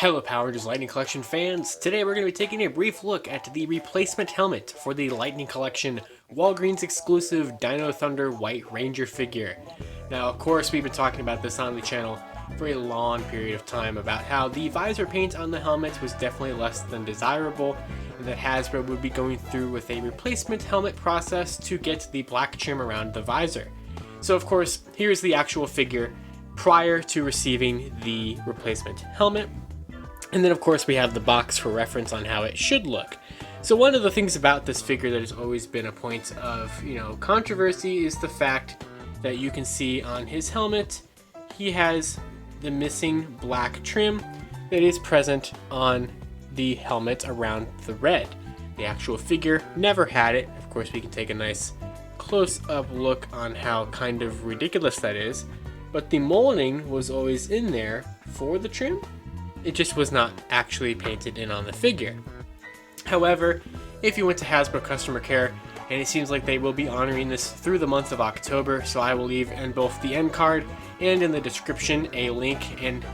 Hello Power Rangers Lightning Collection fans! Today we're going to be taking a brief look at the replacement helmet for the Lightning Collection Walgreens exclusive Dino Thunder White Ranger figure. Now of course we've been talking about this on the channel for a long period of time about how the visor paint on the helmet was definitely less than desirable and that Hasbro would be going through with a replacement helmet process to get the black trim around the visor. So of course here's the actual figure prior to receiving the replacement helmet. And then of course we have the box for reference on how it should look. So one of the things about this figure that has always been a point of, controversy is the fact that you can see on his helmet, he has the missing black trim that is present on the helmet around the red. The actual figure never had it. Of course we can take a nice close-up look on how kind of ridiculous that is, but the molding was always in there for the trim. It just was not actually painted in on the figure. However, if you went to Hasbro customer care, and it seems like they will be honoring this through the month of October, so I will leave in both the end card and in the description a link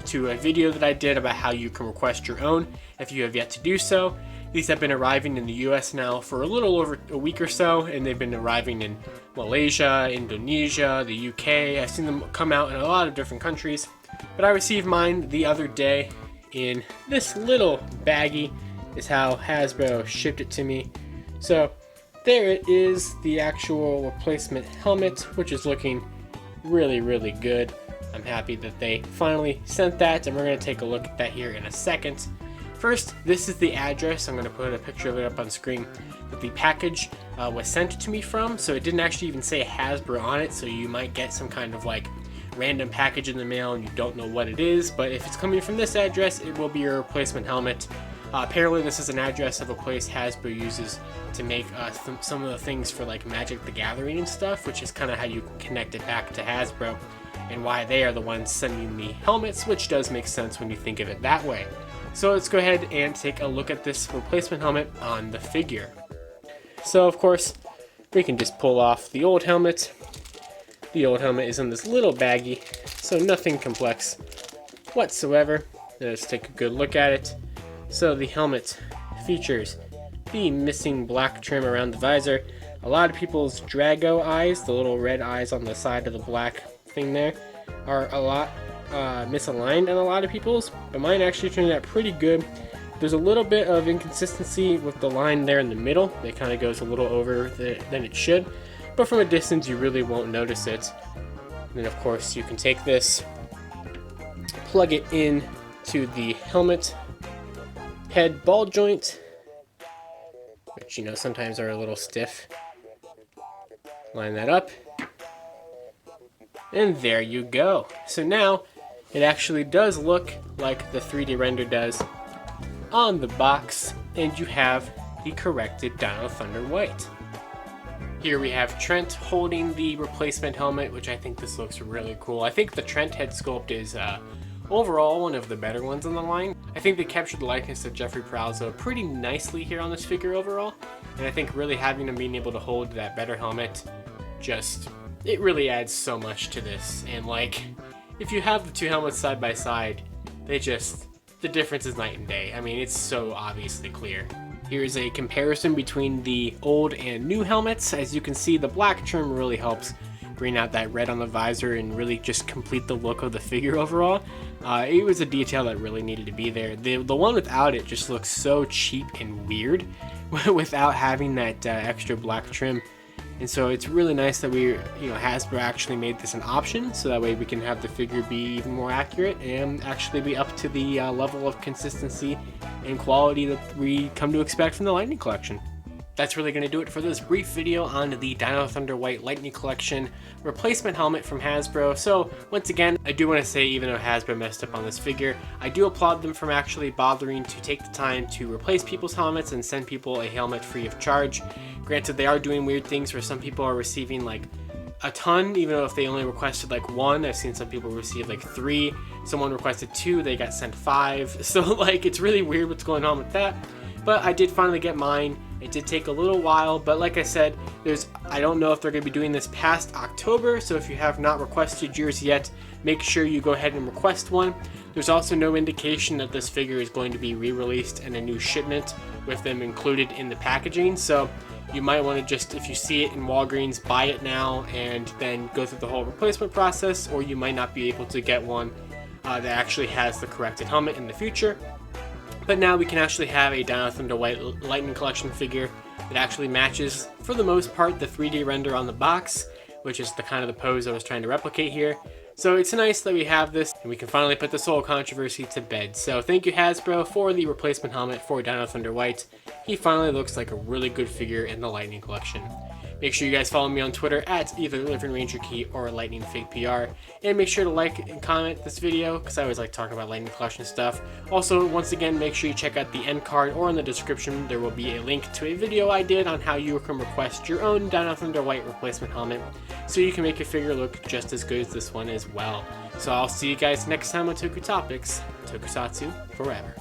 to a video that I did about how you can request your own if you have yet to do so. These have been arriving in the US now for a little over a week or so, and they've been arriving in Malaysia, Indonesia, the UK. I've seen them come out in a lot of different countries, but I received mine the other day in this little baggie is how Hasbro shipped it to me. So there it is, the actual replacement helmet, which is looking really good. I'm happy that they finally sent that, and we're going to take a look at that here in a second. First, this is the address. I'm going to put a picture of it up on screen that the package was sent to me from. So it didn't actually even say Hasbro on it, so you might get some kind of random package in the mail and you don't know what it is, but if it's coming from this address, it will be your replacement helmet. Apparently this is an address of a place Hasbro uses to make some of the things for Magic the Gathering and stuff, which is kind of how you can connect it back to Hasbro and why they are the ones sending the helmets, which does make sense when you think of it that way. So let's go ahead and take a look at this replacement helmet on the figure. So of course we can just pull off the old helmet. The old helmet is in this little baggie, so nothing complex whatsoever. Let's take a good look at it. So the helmet features the missing black trim around the visor. A lot of people's Drago eyes, the little red eyes on the side of the black thing there, are a lot misaligned in a lot of people's, but mine actually turned out pretty good. There's a little bit of inconsistency with the line there in the middle. It kind of goes a little over than it should. But from a distance you really won't notice it. And then of course you can take this, plug it in to the helmet head ball joint, which sometimes are a little stiff. Line that up, and there you go. So now it actually does look like the 3D render does on the box, and you have the corrected Dino Thunder White. Here we have Trent holding the replacement helmet, which I think this looks really cool. I think the Trent head sculpt is overall one of the better ones on the line. I think they captured the likeness of Jeffrey Pralzo pretty nicely here on this figure overall, and I think really having him being able to hold that better helmet, it really adds so much to this. And if you have the two helmets side by side, the difference is night and day. I mean, it's so obviously clear. Here's a comparison between the old and new helmets. As you can see, the black trim really helps bring out that red on the visor and really just complete the look of the figure overall. It was a detail that really needed to be there. The one without it just looks so cheap and weird without having that extra black trim. And so it's really nice that Hasbro actually made this an option, so that way we can have the figure be even more accurate and actually be up to the level of consistency and quality that we come to expect from the Lightning Collection. That's really going to do it for this brief video on the Dino Thunder White Lightning Collection replacement helmet from Hasbro. So once again, I do want to say, even though Hasbro messed up on this figure, I do applaud them from actually bothering to take the time to replace people's helmets and send people a helmet free of charge. Granted, they are doing weird things where some people are receiving a ton, even though if they only requested one. I've seen some people receive 3. Someone requested 2, they got sent 5. So it's really weird what's going on with that. But I did finally get mine. It did take a little while, but like I said, I don't know if they're going to be doing this past October, so if you have not requested yours yet, make sure you go ahead and request one. There's also no indication that this figure is going to be re-released in a new shipment with them included in the packaging, so you might want to just, if you see it in Walgreens, buy it now and then go through the whole replacement process, or you might not be able to get one that actually has the corrected helmet in the future. But now we can actually have a Dino Thunder White Lightning Collection figure that actually matches, for the most part, the 3D render on the box, which is the kind of the pose I was trying to replicate here. So it's nice that we have this, and we can finally put this whole controversy to bed. So thank you, Hasbro, for the replacement helmet for Dino Thunder White. He finally looks like a really good figure in the Lightning Collection. Make sure you guys follow me on Twitter at either Living Ranger Key or Lightning Fig PR, and make sure to like and comment this video because I always like talking about Lightning Collection stuff. Also, once again, make sure you check out the end card or in the description. There will be a link to a video I did on how you can request your own Dino Thunder White replacement helmet, so you can make your figure look just as good as this one as well. So I'll see you guys next time on Toku Topics. Tokusatsu forever.